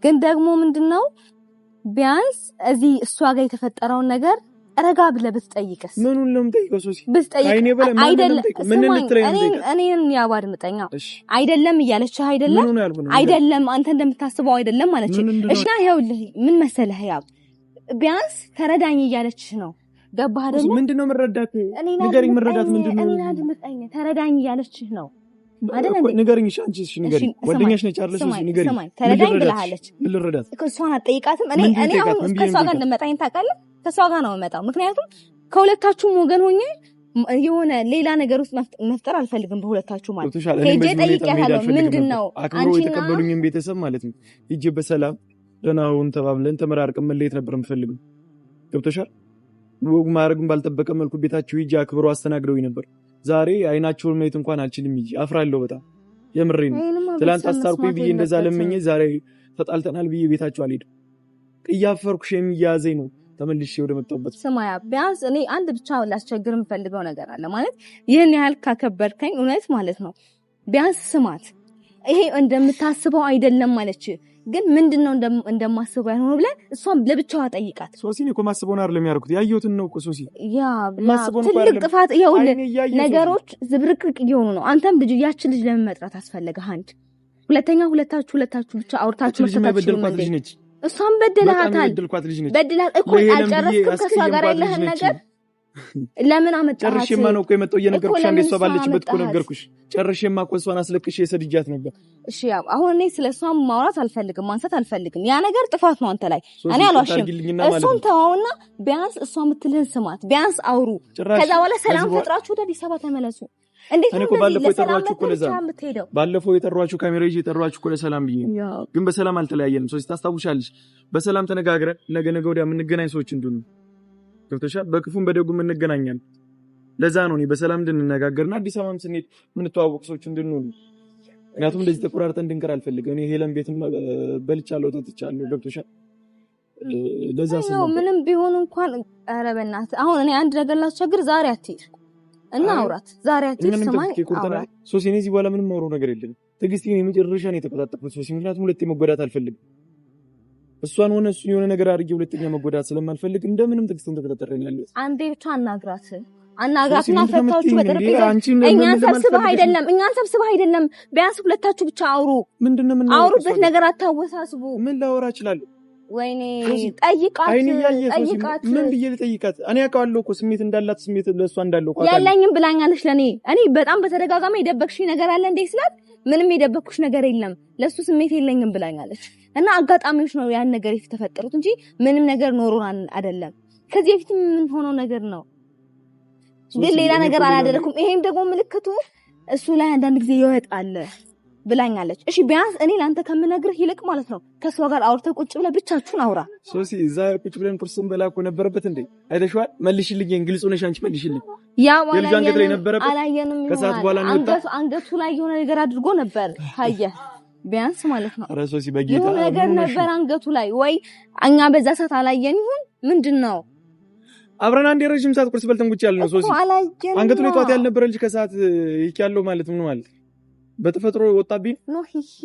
ግን ደግሞ ምንድነው ቢያንስ እዚህ እሷ ጋር የተፈጠረውን ነገር ረጋ ብለህ ብትጠይቅስ? ምኑን ነው የምጠይቀው ሶሲ? እኔን ያባድምጠኛ አይደለም እያለችህ አይደለም አንተ እንደምታስበው አይደለም ማለች። እሺ ና ይኸውልህ ምን መሰለህ ያው ቢያንስ ተረዳኝ እያለችህ ነው። ገባህ አይደል? ምንድነው መረዳት? ንገሪኝ። መረዳት ምንድነው? እኔና አድምጠኝ ተረዳኝ እያለችህ ነው አይደል? ንገሪኝ። እሺ አንቺ እሺ ንገሪኝ። ጓደኛሽ ነች አይደል? ሶሲ ንገሪኝ። ተረዳኝ ብለሃለች። ምን ልረዳት? እሷን አትጠይቃትም። እኔ አሁን ከሷ ጋር እንደመጣኝ ታውቃለህ። ከሷ ጋር ነው የምመጣው። ምክንያቱም ከሁለታችሁም ወገን ሆኜ የሆነ ሌላ ነገር ውስጥ መፍጠር አልፈልግም። በሁለታችሁ ማለት ሄጄ ጠይቄያለሁ። ምንድነው አንቺ የተቀበሉኝን ቤተሰብ ማለት ነው ሂጄ በሰላም ደህና ሁን ተባብለን ተመራርቀን መለየት ነበር የምፈልገው። ገብቶሻል? ወግ ማድረግም ባልጠበቀ መልኩ ቤታችሁ ሂጄ አክብሮ አስተናግደውኝ ነበር። ዛሬ አይናቸውን ማየት እንኳን አልችልም። ሂጄ አፍራለሁ በጣም የምሬን። ትላንት አስታርኩኝ ብዬ እንደዛ ለምኜ ዛሬ ተጣልተናል ብዬ ቤታችሁ አልሄድም። እያፈርኩሽ የሚያዘኝ ነው ተመልሼ ወደ መጣሁበት። ስማያ ቢያንስ እኔ አንድ ብቻ ላስቸግር የምፈልገው ነገር አለ ማለት ይሄን ያህል ካከበርከኝ እውነት ማለት ነው ቢያንስ ስማት። ይሄ እንደምታስበው አይደለም ማለች ግን ምንድነው እንደማስበው ያልሆነ ብለን እሷን ለብቻዋ ጠይቃት። ሶሲን እኮ ማስበውን አይደለም ያርኩት ያየሁትን ነው እኮ ሶሲ። ያ ትልቅ ጥፋት ይኸውልህ ነገሮች ዝብርቅርቅ እየሆኑ ነው። አንተም ልጅ ያችን ልጅ ለምን መጥራት አስፈለገህ? አንድ ሁለተኛ ሁለታችሁ ብቻ አውርታችሁ መሰታችሁ ማለት እሷን በደላታል በደላት እኮ አልጨረስክም ከሷ ጋር ያለህን ነገር ለምን አመጣህ? ጨርሼማ ነው እኮ የመጣው እየነገርኩሽ አንዴ እሷ ባለችበት እኮ ነገርኩሽ። ጨርሼማ እኮ እሷን አስለቅሼ የሰድጃት ነበር። እሺ ያው አሁን እኔ ስለሷም ማውራት አልፈልግም፣ ማንሳት አልፈልግም። ያ ነገር ጥፋት ነው አንተ ላይ። እኔ አልዋሽም። እሱን ተዋውና ቢያንስ እሷ የምትልህን ስማት፣ ቢያንስ አውሩ። ከዛ በኋላ ሰላም ፈጥራችሁ ወደ አዲስ አበባ ተመለሱ። እንዴት ነው ባለፈው የጠራችሁ እኮ ለዛ ባለፈው የጠራችሁ ካሜራ ይዤ የጠራችሁ እኮ ለሰላም ብዬ ግን በሰላም አልተለያየንም። ሶስት ታስታውሻለሽ? በሰላም ተነጋግረን ነገ ወዲያ የምንገናኝ ሰዎች እንዱን ገብተሻል። በክፉም በደጉም እንገናኛለን። ለዛ ነው እኔ በሰላም እንድንነጋገርና አዲስ አበባም ስንሄድ የምንተዋወቅ ሰዎች እንድንሆን። ምክንያቱም እንደዚህ ተቆራርጠን እንድንቀር አልፈልግም። እኔ ሄለን ቤትም በልቻለሁ ተጥቻለሁ። ገብተሻል። ለዛ ነው ምንም ቢሆን እንኳን ኧረ በእናትህ አሁን እኔ አንድ ነገር ላስቸግር። ዛሬ አትሄድ እና አውራት ዛሬ አትሄድ። ሰማይ አውራት ሶሲ እኔ እዚህ በኋላ ምንም ማውራው ነገር የለም። ትዕግስት ግን የመጨረሻ ነው የተቆጣጠርኩት ሶሲ። ምክንያቱም ሁለቴ መጎዳት አልፈልግም። እሷን ሆነ እሱ የሆነ ነገር አድርጌ ሁለተኛ መጎዳት ስለማልፈልግ እንደምንም ትዕግስቱን ተከታተረኛለሁ። አንዴ ብቻ አናግራትና ፈታችሁ በጠረጴዛ እኛን ሰብስበህ አይደለም ቢያንስ ሁለታችሁ ብቻ አውሩ። ምንድነው ምን አውሩበት ነገር አታወሳስቡ። ምን ላወራ እችላለሁ? ወይኔ ጠይቃት። ምን ብዬ ልጠይቃት? እኔ አውቃለሁ እኮ ስሜት እንዳላት ስሜት ለእሷ እንዳለው እኮ ያለኝም ብላኛለች ለኔ። እኔ በጣም በተደጋጋሚ የደበቅሽኝ ነገር አለ እንዴ ስላት ምንም የደበቅኩሽ ነገር የለም ለሱ ስሜት የለኝም ብላኛለች። እና አጋጣሚዎች ነው ያን ነገር የተፈጠሩት እንጂ ምንም ነገር ኖሮን አይደለም። ከዚህ በፊት ምን ሆኖ ነገር ነው ግን ሌላ ነገር አላደረኩም። ይሄም ደግሞ ምልክቱ እሱ ላይ አንዳንድ ጊዜ ይወጣል ብላኛለች። እሺ ቢያንስ እኔ ላንተ ከምነግርህ ይልቅ ማለት ነው ከሷ ጋር አውርተህ ቁጭ ብለህ ብቻችሁን አውራ። ሶሲ እዛ ቁጭ ብለን ቁርስን በላ እኮ ነበረበት እንዴ አይተሽዋል? መልሽልኝ፣ ግልጽ ሆነሽ አንቺ መልሽልኝ። ያ ማለት አንገት ላይ ነበረበት አላየንም። ከሰዓት በኋላ ነው አንገቱ ላይ የሆነ ነገር አድርጎ ነበር ታየህ ቢያንስ ማለት ነው። ኧረ ሶሲ በጌታ የሆነ ነገር ነበር አንገቱ ላይ ወይ እኛ በዛ ሰዓት አላየን ይሁን ምንድነው? አብረን አንድ የረጅም ሰዓት ቁርስ በልተን ቁጭ ያልነው ሶሲ አንገቱ ላይ ጧት ያልነበረ ልጅ ከሰዓት ይቻለው ማለት ምን ማለት በተፈጥሮ ወጣብኝ ነው።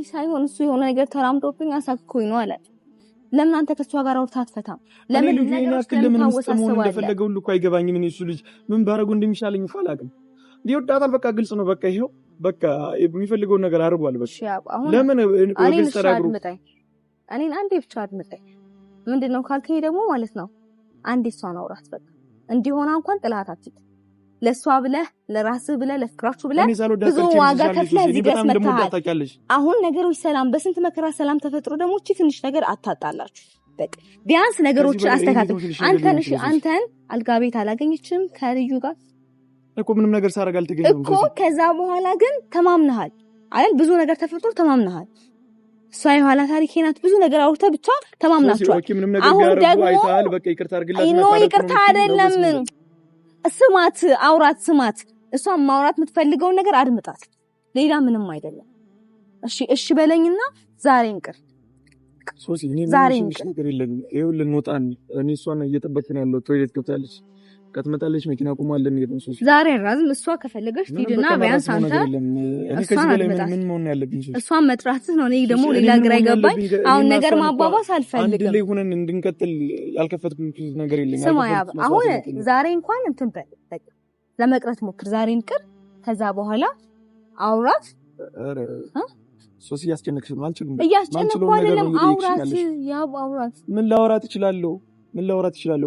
ሳይሆን እሱ የሆነ ነገር ተራምዶብኝ አሳክኮኝ ነው አለ። ለምን አንተ ከሷ ጋር አውርተህ አትፈታም? ለምን ለምን ታወሳሰባለህ? እንደፈለገው ሁሉ እኮ አይገባኝም። እኔ እሱ ልጅ ምን ባረጉ እንደሚሻለኝ እኮ አላውቅም። ይወዳታል። በቃ ግልጽ ነው። በቃ ይሄው በቃ የሚፈልገውን ነገር አድርጓል። በቃ ለምን ግልጽ ተናግሩ። እኔን አንዴ ብቻ አድምጠኝ። ምንድነው ካልከኝ ደግሞ ማለት ነው አንዴ እሷን አውራት። በቃ እንዲሆና እንኳን ጥላት አትት ለሷ ብለህ ለራስህ ብለህ ለፍቅራችሁ ብለህ ብዙ ዋጋ ከፍለህ እዚህ ድረስ መጥተሃል። አሁን ነገሮች ሰላም በስንት መከራ ሰላም ተፈጥሮ ደግሞ እቺ ትንሽ ነገር አታጣላችሁ። በቃ ቢያንስ ነገሮች አስተካክል። አንተን አልጋ ቤት አላገኘችም ከልዩ ጋር እኮ ምንም ነገር ሳረግ አልተገኘም እኮ። ከዛ በኋላ ግን ተማምነሃል አይደል? ብዙ ነገር ተፈጥሮ ተማምነሃል። እሷ የኋላ ታሪኬ ናት። ብዙ ነገር አውርተህ ብቻ ተማምናችኋል። አሁን ደግሞ አይታል። በቃ ይቅርታ አድርግላት ነው። ይቅርታ አይደለም ስማት፣ አውራት፣ ስማት። እሷን ማውራት የምትፈልገውን ነገር አድምጣት። ሌላ ምንም አይደለም። እሺ በለኝና ዛሬን ቅር ሶሲ እኔ ምንም ነገር የለም። ይኸው ልንወጣን እኔ እሷን እየጠበቅን ያለው ቶይሌት ገብታለች። ከተመጣለች መኪና ቆማለን እየተንሶ ዛሬ ራዝም እሷ ከፈለገች ሂድና ቢያንስ አንተ ምን መሆን ያለብኝ ሶሲ እሷን መጥራትህ ነው። እኔ ደግሞ ሌላ ግራ ይገባኝ። አሁን ነገር ማባባስ አልፈልግም። አንድ ላይ ሆነን እንድንቀጥል ያልከፈትኩት ነገር የለም። ስማ አሁን ዛሬ እንኳን እንትን በቃ ለመቅረት ሞክር። ዛሬን ቅር። ከዛ በኋላ አውራት። አረ ሶሲ ያስጨነቅሽ ነው። አልችልም። እያስጨነቅኩ አይደለም። አውራት ያው አውራት። ምን ላወራት እችላለሁ?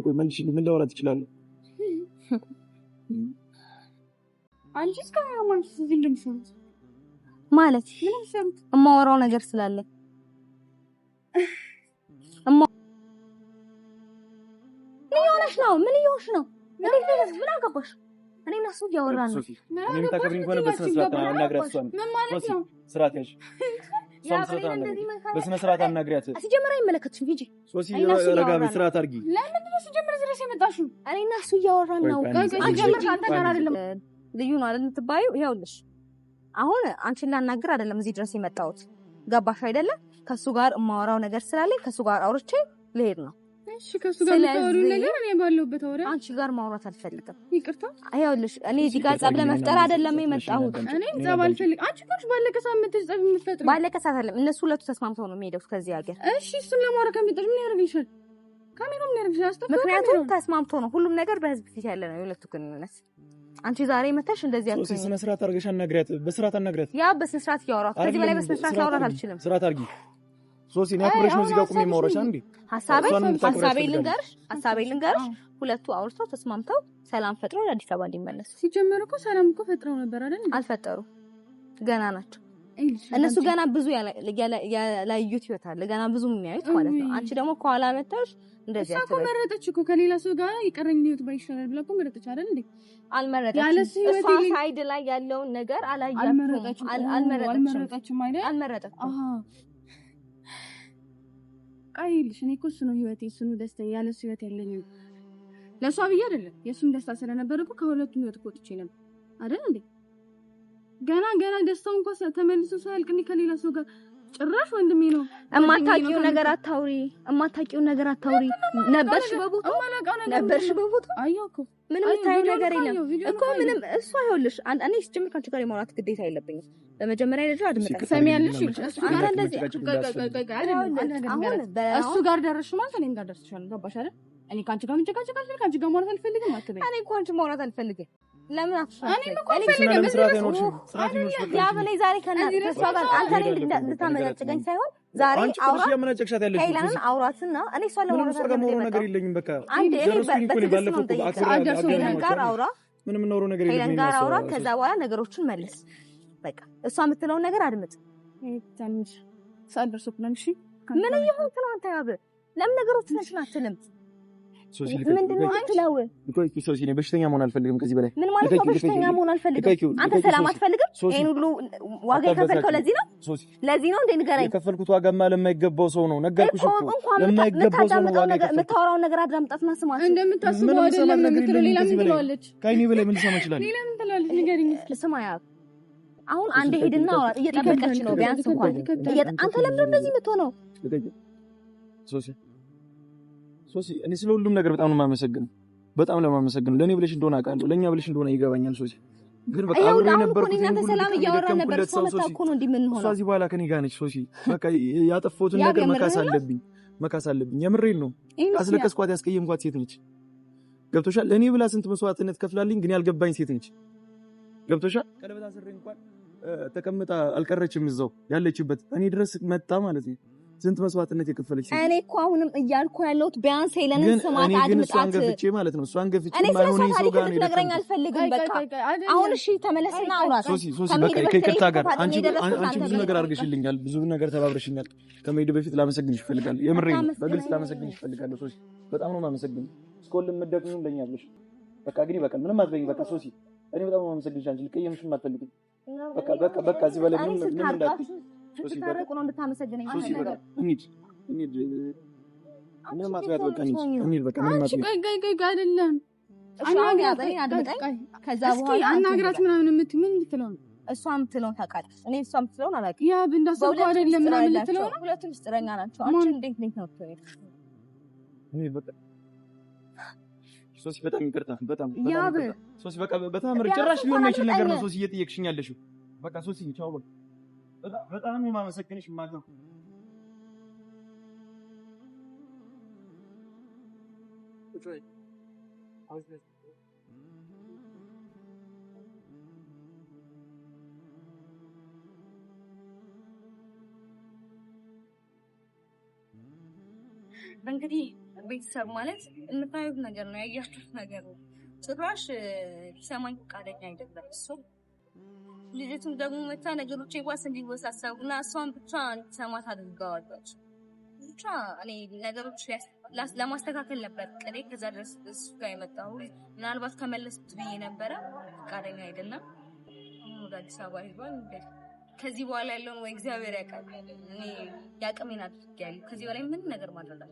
ቆይ መልሽልኝ። ምን ላወራት እችላለሁ? አንቺ እስከማማንስ እዚህ እንደምሰሩት ማለት ምንም ሰምት እማወራው ነገር ስላለ ምን ይሆንሽ ነው? ምን አገባሽ? እኔ እና እሱ እያወራን ነው። እኔ ታከብሪኝ ከሆነ በስነ ስርዓት አናግሪያት። እሷን ምን ማለት ነው? ስርዓት ያዥ። በስነ ስርዓት አናግሪያት። ሲጀመር አይመለከትሽም። ሂጂ ሶሲ፣ ረጋ በይ፣ ስርዓት አድርጊ። ለምን ነው ሲጀመር ድረስ የመጣሽው? እኔ እና እሱ እያወራን ነው። ሲጀመር አንተ ጋር አይደለም ልዩ ነው አይደል የምትባዩ? ይኸውልሽ አሁን አንቺን ላናግር አይደለም እዚህ ድረስ የመጣሁት። ገባሽ አይደለ? ከሱ ጋር የማወራው ነገር ስላለኝ ከሱ ጋር አውርቼ ልሄድ ነው። እሺ ከሱ ጋር የምታወሪው ነገር እኔ ባለሁበት አውራ። አንቺ ጋር ማውራት አልፈልግም። ይቅርታ። ይኸውልሽ እኔ እዚህ ጋር ጸብ ለመፍጠር አይደለም የመጣሁት። እኔ ጸብ አልፈልግም። አንቺ እኮ ባለቀ ሳምንት ጸብ የምትፈጥሩ። ባለቀ ሳምንት አይደለም፣ እነሱ ሁለቱ ተስማምተው ነው የሚሄዱት ከዚህ ሀገር። እሺ እሱን ለማውራት ከመጣሽ ምን ያደርግልሻል? ካሜራው ምን ያደርግልሻል? ምክንያቱም ተስማምተው ነው። ሁሉም ነገር በህዝብ ፊት ያለ ነው የሁለቱ ግንኙነት። አንቺ ዛሬ መተሽ እንደዚህ አትሁን። ሶሲ ስነ ስርዓት አድርገሽ አናግሪያት፣ በስርዓት አናግሪያት። ያ በስነ ስርዓት ያወራት ከዚህ በላይ በስነ ስርዓት ያወራት አልችልም። ስርዓት አድርጊ ሶሲ። እኔ አክብረሽ ነው እዚህ ጋር ቁሜ የማወራሽ አንዴ። ሐሳቤ ልንገርሽ ሁለቱ አውርተው ተስማምተው ሰላም ፈጥረው ወደ አዲስ አበባ እንዲመለሱ። ሲጀመር እኮ ሰላም እኮ ፈጥረው ነበር አይደል? አልፈጠሩ ገና ናቸው እነሱ። ገና ብዙ ያላዩት ህይወት አለ፣ ገና ብዙ የሚያዩት ማለት ነው። አንቺ ደግሞ ከኋላ መተሽ እንደዚህ አትበይ። እሷ መረጠች እኮ ከሌላ ሰው ጋር ይቀረኝ ህይወት ባይሻላል ብላ እኮ መረጠች አይደል እንዴ? አልመረጠችም። እሷ ሳይድ ላይ ያለውን ነገር አልመረጠችም አይደል? አልመረጠችም። አይልሽ እኔ እኮ እሱ ነው ህይወቴ፣ እሱ ነው ደስታ፣ ያለሱ ህይወት የለኝም። ለሷ ብዬ አይደለም የሱም ደስታ ስለነበር እኮ ከሁለቱም ህይወት ቆጥቼ ነበር አይደል እንዴ? ገና ደስታው እንኳን ተመልሶ ሳያልቅ እኔ ከሌላ ሰው ጋር ጭራሽ ወንድሜ ነው። እማታውቂው ነገር አታውሪ። ነበርሽ በቦታው አየሁ እኮ ምንም የምታየው ነገር የለም እኮ ምንም። እሷ ይኸውልሽ እኔ ስጀምር ካንቺ ጋር የማውራት ግዴታ የለብኝም። በመጀመሪያ ደረጃ አድምጠኝ። ሰሚያለሽ? እሱ ጋር ደረስሽ ማለት እኔም ጋር ደርሰሻል። ገባሽ አይደል? እኔ ካንቺ ጋር ምንጨቃጨቃለሁ፣ ካንቺ ጋር ማውራት አልፈልግም አትበይ። እኔ እኮ አንቺ ማውራት አልፈልግም። ለምን አፍሻለሁ? እኔ እኮ አልፈልግም። ያ በኔ ዛሬ ከእሷ ጋር አንተ ልታመናጭቀኝ ሳይሆን ዛሬ አውራትና እኔ እሷን ለማውራት ነገር የለኝም። በቃ አንዴ እኔ ጋር አውራ፣ ምንም ነው ነገር የለኝም ጋር አውራ። ከዛ በኋላ ነገሮችን መልስ። በቃ እሷ የምትለውን ነገር አድምጥ። ትንሽ ሳደርሶ ፕላን እሺ፣ ምን ይሁን ትናንት ያብ ለምን ነገሮችን አትልም? ምንድነው አትለው? ሶሲ እኔ በሽተኛ መሆን አልፈልግም ከዚህ በላይ። ምን ማለት ነው በሽተኛ መሆን አልፈልግም? አንተ ሰላም አትፈልግም? ይሄን ሁሉ ዋጋ የከፈልከው ለዚህ ነው? ለዚህ ነው እንዴ? ንገረኝ። የከፈልኩት ዋጋማ ለማይገባው ሰው ነው። ነገርኩሽ እኮ ለማይገባው ሰው ነው ዋጋ። የምታወራውን ነገር አዳምጣትና ስማ። እንደምታስበው አይደለም ነው የምትለው። ሌላ ምን ትላለች? ከእኔ በላይ ምን ልሰማ እችላለሁ? ሌላ ምን ትላለች? ንገሪኝ እስኪ። ስማ ያ አሁን አንዴ ሄድና አውራት። እየጠበቀች ነው ቢያንስ እንኳን። አንተ ለምን እንደዚህ የምትሆነው? ሶሲ እኔ ስለ ሁሉም ነገር በጣም ነው የማመሰግነው። በጣም ነው የማመሰግነው። ለኔ ብለሽ እንደሆነ አውቃለሁ፣ ለኛ ብለሽ እንደሆነ ይገባኛል። ሶሲ ግን በቃ አብሬ ነበርኩ። እናንተ ሰላም እያወራን ነበር። እሷ መጣኩ ነው እንደምንሆነው። እሷ እዚህ በኋላ ከኔ ጋር ነች። ሶሲ በቃ ያጠፋሁትን ነገር መካስ አለብኝ። የምሬን ነው። አስለቀስኳት፣ ያስቀየምኳት ሴት ነች። ገብቶሻል? ለኔ ብላ ስንት መስዋዕትነት ከፍላልኝ፣ ግን ያልገባኝ ሴት ነች። ገብቶሻል? ቀለበት አስሬ እንኳን ተቀምጣ አልቀረችም እዛው ያለችበት እኔ ድረስ መጣ ማለት ነው። ስንት መስዋዕትነት የከፈለች ሴት። እኔ እኮ አሁንም እያልኩ ያለሁት ቢያንስ ሄለንን ስማት፣ አድምጣት። ግን እሷን ገፍቼ ማለት ነው። እሷን ገፍቼ ማይሆን ሰው ጋር ነው ልትነግረኝ አልፈልግም። በቃ አሁን እሺ ተመለስና አውራት። ሶሲ በቃ ከይቅርታ ጋር አንቺ ብዙ ነገር አድርገሽልኛል፣ ብዙ ነገር ተባብረሽኛል። ከመሄድ በፊት ላመሰግንሽ እፈልጋለሁ። የምሬን በግልጽ ላመሰግንሽ እፈልጋለሁ። ሶሲ በጣም ነው የማመሰግነው። እስኮልም መደቅኑ ለኛ ብለሽ በቃ ግን ይበቃል። ምንም አትበይኝ። በቃ ሶሲ እኔ በጣም ነው የማመሰግንሽ። አንቺ ልቀየምሽም አልፈልግም። በቃ እዚህ በላይ ምን እንዳትይ ሶሲ ታረቁ ነው እንድታመሰግነኝ ማለት ነው። እንሂድ ምንም አትበያት። በቃ እንሂድ በቃ ምንም አትበያት። ቆይ አይደለም አድምጠኝ። ከዛ በኋላ አናግራት ምናምን ምን ልትለው ነው? እሷ የምትለውን ታውቃለች። እኔ እሷ የምትለውን አላውቅም። ያ እንዳሰብኩ አይደለም ምናምን ልትለው ነው። ሁለቱም ምስጢረኛ ናቸው። አንቺ እንዴት ነው እኔ በቃ ሶሲ በጣም ይቅርታ። በጣም ሶሲ በቃ በጣም ጭራሽ ሊሆን የማይችል ነገር ነው ሶሲ እየጠየቅሽኝ ያለሽው። በቃ ሶሲ ቻው። በጣም ነው የማመሰግንሽ ማለት ነው። እንግዲህ ቤተሰብ ማለት የምታዩት ነገር ነው፣ ያያችሁት ነገር ነው። ጭራሽ ሰማኝ ፈቃደኛ አይደለም እሱ። ልጅቱም ደግሞ መታ ነገሮች ይዋስ እንዲወሳሰቡና እሷን ብቻ ሰማት አድርገዋለች። ብቻ እኔ ነገሮች ለማስተካከል ነበር ቀዴ ከዛ ድረስ እሱ ጋር የመጣሁ። ምናልባት ከመለስኩት ብዬ ነበረ፣ ፈቃደኛ አይደለም። ወደ አዲስ አበባ ሄዷል። ከዚህ በኋላ ያለውን ወይ እግዚአብሔር ያውቃል። እኔ ያቅሜን አድርጌያለሁ። ከዚህ በላይ ምን ነገር ማድረግ